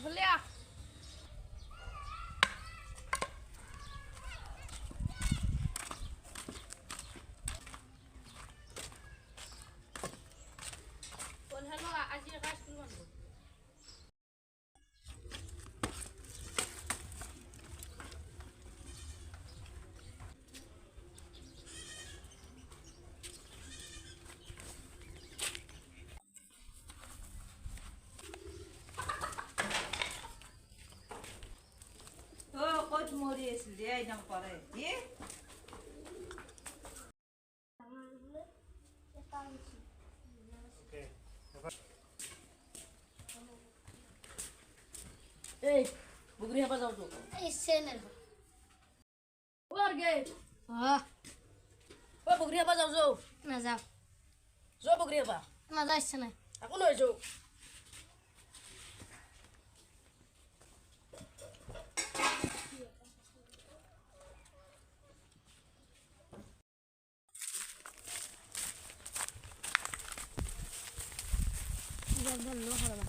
Boleh. মৰি আছিল দে একদম কৰে কি এই বুগরি হাবা যাও তো এই সেনের ওর গে হ্যাঁ ও বুগরি হাবা যাও যাও না যাও যাও বুগরি হাবা না যাইছে না এখন হই যাও ভালো হবে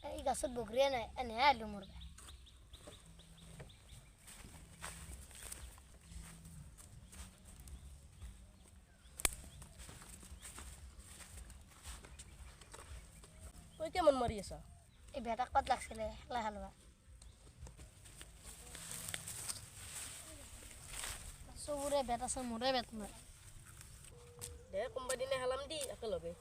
এই গাছত বগৰিয়া নাই এনে আলু মৰবে ওই কেমন মারি আছা এই বেটাক পাত লাগছিলে হেলা হালবা সবুরে বেটা আছে মোরে বেত মার দে কোম্পানি হালাম দি একেলগে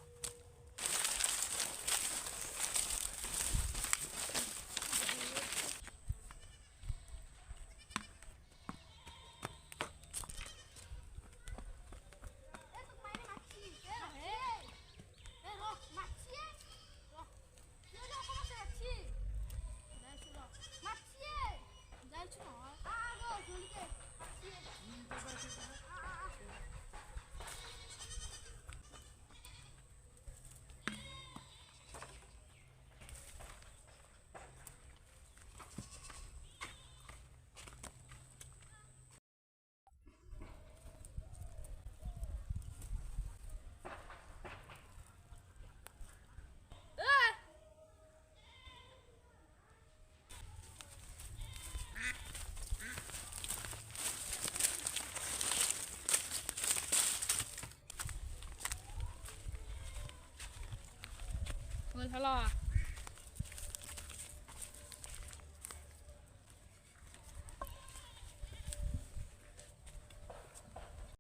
ভালো